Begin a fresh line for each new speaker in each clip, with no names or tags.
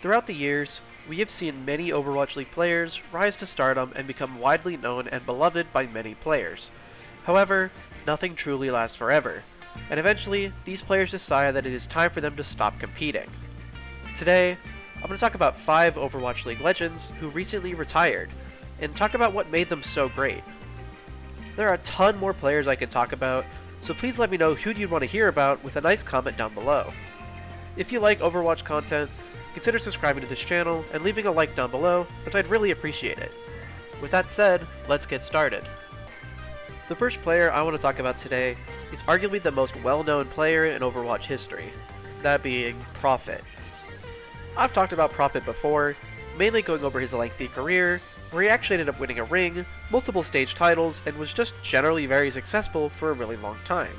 Throughout the years, we have seen many Overwatch League players rise to stardom and become widely known and beloved by many players. However, nothing truly lasts forever, and eventually, these players decide that it is time for them to stop competing. Today, I'm going to talk about 5 Overwatch League legends who recently retired, and talk about what made them so great. There are a ton more players I could talk about, so please let me know who you'd want to hear about with a nice comment down below. If you like Overwatch content, consider subscribing to this channel and leaving a like down below, as I'd really appreciate it. With that said, let's get started. The first player I want to talk about today is arguably the most well-known player in Overwatch history, that being Prophet. I've talked about Prophet before, mainly going over his lengthy career, where he actually ended up winning a ring, multiple stage titles, and was just generally very successful for a really long time.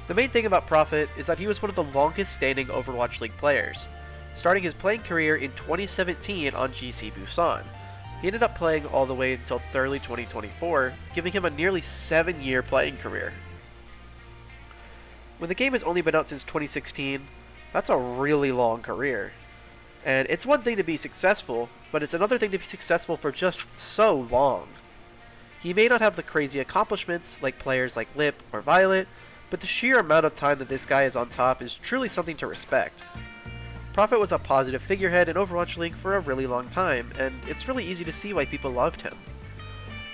The main thing about Prophet is that he was one of the longest standing Overwatch League players, starting his playing career in 2017 on GC Busan. He ended up playing all the way until early 2024, giving him a nearly 7-year playing career. When the game has only been out since 2016, that's a really long career. And it's one thing to be successful, but it's another thing to be successful for just so long. He may not have the crazy accomplishments like players like Lip or Violet, but the sheer amount of time that this guy is on top is truly something to respect. Prophet was a positive figurehead in Overwatch League for a really long time, and it's really easy to see why people loved him.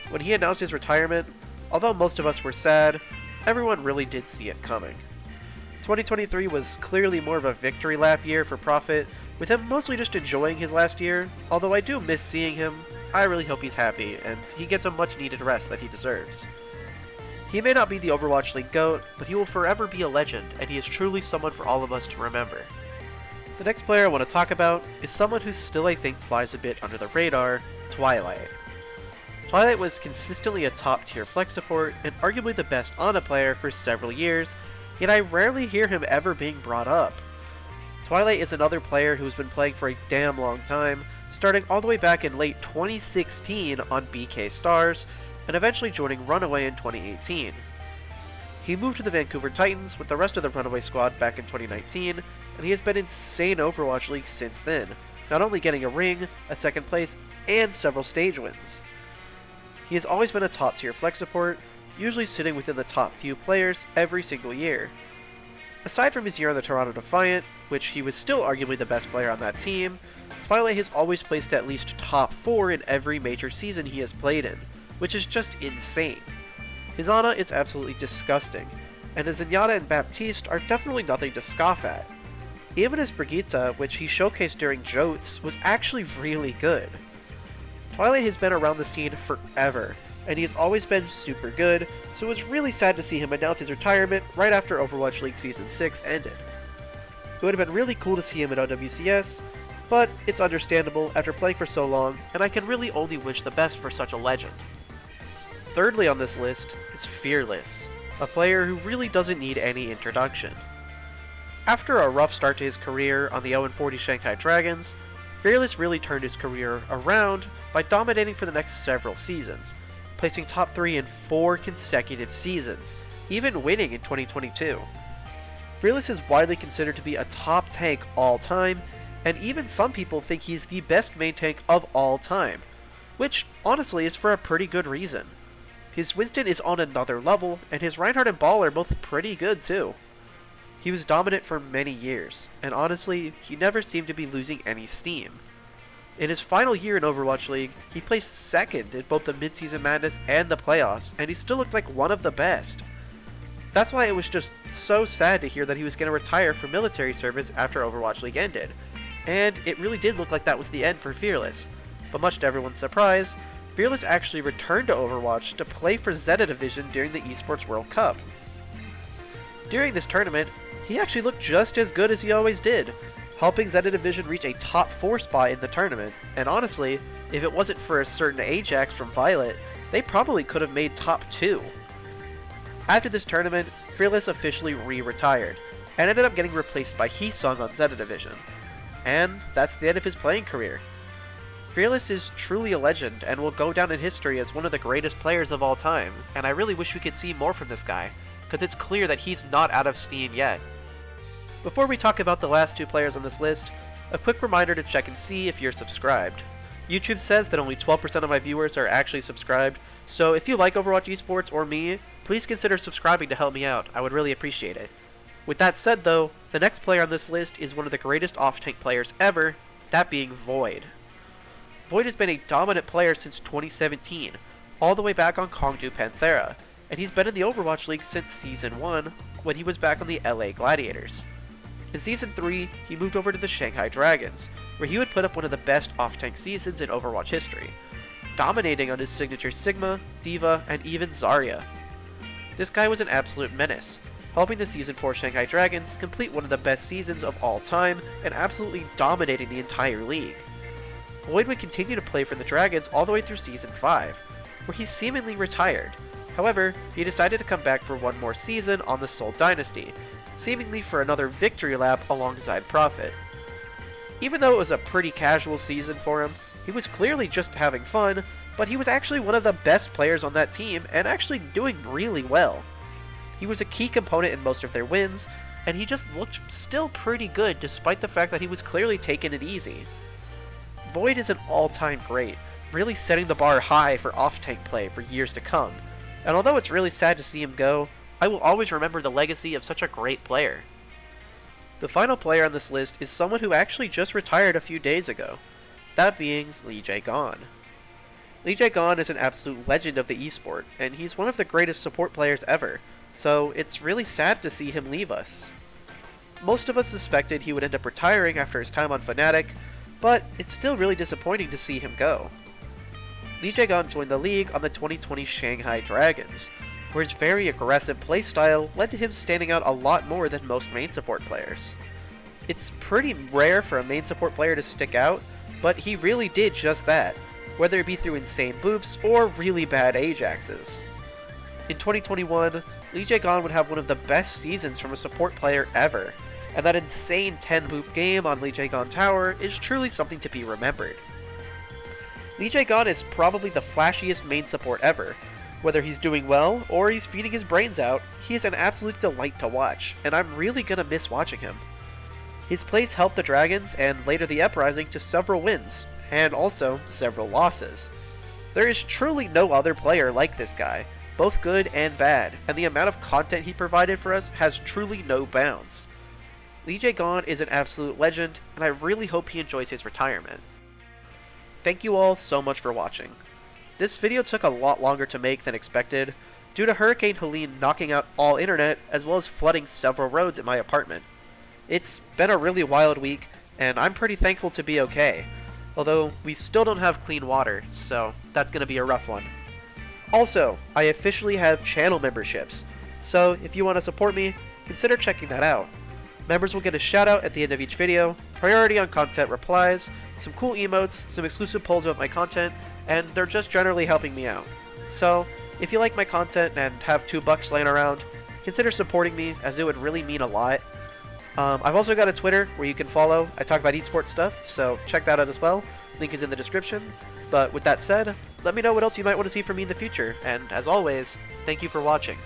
When he announced his retirement, although most of us were sad, everyone really did see it coming. 2023 was clearly more of a victory lap year for Prophet, with him mostly just enjoying his last year. Although I do miss seeing him, I really hope he's happy, and he gets a much needed rest that he deserves. He may not be the Overwatch League GOAT, but he will forever be a legend, and he is truly someone for all of us to remember. The next player I want to talk about is someone who still I think flies a bit under the radar, Twilight. Twilight was consistently a top tier flex support, and arguably the best Ana player for several years, yet I rarely hear him ever being brought up. Twilight is another player who's been playing for a damn long time, starting all the way back in late 2016 on BK Stars, and eventually joining Runaway in 2018. He moved to the Vancouver Titans with the rest of the Runaway squad back in 2019, and he has been insane Overwatch League since then, not only getting a ring, a second place, and several stage wins. He has always been a top tier flex support, usually sitting within the top few players every single year. Aside from his year on the Toronto Defiant, which he was still arguably the best player on that team, Twilight has always placed at least top 4 in every major season he has played in, which is just insane. His Ana is absolutely disgusting, and his Zenyatta and Baptiste are definitely nothing to scoff at. Even his Brigitte, which he showcased during Jotes, was actually really good. Twilight has been around the scene forever, and he has always been super good, so it was really sad to see him announce his retirement right after Overwatch League Season 6 ended. It would have been really cool to see him in OWCS, but it's understandable after playing for so long, and I can really only wish the best for such a legend. Thirdly on this list is Fearless, a player who really doesn't need any introduction. After a rough start to his career on the 0-40 Shanghai Dragons, Fearless really turned his career around by dominating for the next several seasons, placing top 3 in 4 consecutive seasons, even winning in 2022. Fearless is widely considered to be a top tank all time, and even some people think he's the best main tank of all time, which honestly is for a pretty good reason. His Winston is on another level, and his Reinhardt and Ball are both pretty good too. He was dominant for many years, and honestly, he never seemed to be losing any steam. In his final year in Overwatch League, he placed second in both the Mid-Season Madness and the playoffs, and he still looked like one of the best. That's why it was just so sad to hear that he was going to retire from military service after Overwatch League ended, and it really did look like that was the end for Fearless. But much to everyone's surprise, Fearless actually returned to Overwatch to play for SzethOWL during the Esports World Cup. During this tournament, he actually looked just as good as he always did, helping SzethOWL reach a top 4 spot in the tournament, and honestly, if it wasn't for a certain Ajax from Violet, they probably could have made top 2. After this tournament, Fearless officially re-retired, and ended up getting replaced by Heesung on SzethOWL. And that's the end of his playing career. Fearless is truly a legend and will go down in history as one of the greatest players of all time, and I really wish we could see more from this guy, because it's clear that he's not out of steam yet. Before we talk about the last 2 players on this list, a quick reminder to check and see if you're subscribed. YouTube says that only 12% of my viewers are actually subscribed, so if you like Overwatch esports or me, please consider subscribing to help me out. I would really appreciate it. With that said though, the next player on this list is one of the greatest off-tank players ever, that being Void. Void has been a dominant player since 2017, all the way back on Kongju Panthera, and he's been in the Overwatch League since Season 1, when he was back on the LA Gladiators. In Season 3, he moved over to the Shanghai Dragons, where he would put up one of the best off-tank seasons in Overwatch history, dominating on his signature Sigma, D.Va, and even Zarya. This guy was an absolute menace, helping the Season 4 Shanghai Dragons complete one of the best seasons of all time and absolutely dominating the entire league. Void would continue to play for the Dragons all the way through Season 5, where he seemingly retired. However, he decided to come back for one more season on the Seoul Dynasty, seemingly for another victory lap alongside Prophet. Even though it was a pretty casual season for him, he was clearly just having fun, but he was actually one of the best players on that team and actually doing really well. He was a key component in most of their wins, and he just looked still pretty good despite the fact that he was clearly taking it easy. Void is an all-time great, really setting the bar high for off-tank play for years to come, and although it's really sad to see him go, I will always remember the legacy of such a great player. The final player on this list is someone who actually just retired a few days ago, that being Lee Jae-gon. Lee Jae-gon is an absolute legend of the esport, and he's one of the greatest support players ever, so it's really sad to see him leave us. Most of us suspected he would end up retiring after his time on Fnatic, but it's still really disappointing to see him go. Lee Jae-gon joined the league on the 2020 Shanghai Dragons, where his very aggressive playstyle led to him standing out a lot more than most main support players. It's pretty rare for a main support player to stick out, but he really did just that, whether it be through insane boops or really bad Ajaxes. In 2021, Lee Jae-gon would have one of the best seasons from a support player ever, and that insane 10 boop game on Lee Jae-gon Tower is truly something to be remembered. Lee Jae-gon is probably the flashiest main support ever. Whether he's doing well or he's feeding his brains out, he is an absolute delight to watch, and I'm really gonna miss watching him. His plays helped the Dragons and later the Uprising to several wins, and also several losses. There is truly no other player like this guy, both good and bad, and the amount of content he provided for us has truly no bounds. Lee Jae-gon is an absolute legend, and I really hope he enjoys his retirement. Thank you all so much for watching. This video took a lot longer to make than expected, due to Hurricane Helene knocking out all internet as well as flooding several roads at my apartment. It's been a really wild week, and I'm pretty thankful to be okay, although we still don't have clean water, so that's gonna be a rough one. Also, I officially have channel memberships, so if you want to support me, consider checking that out. Members will get a shout out at the end of each video, priority on content replies, some cool emotes, some exclusive polls about my content, and they're just generally helping me out. So, if you like my content and have $2 laying around, consider supporting me, as it would really mean a lot. I've also got a Twitter where you can follow. I talk about esports stuff, so check that out as well. Link is in the description. But with that said, let me know what else you might want to see from me in the future, and as always, thank you for watching.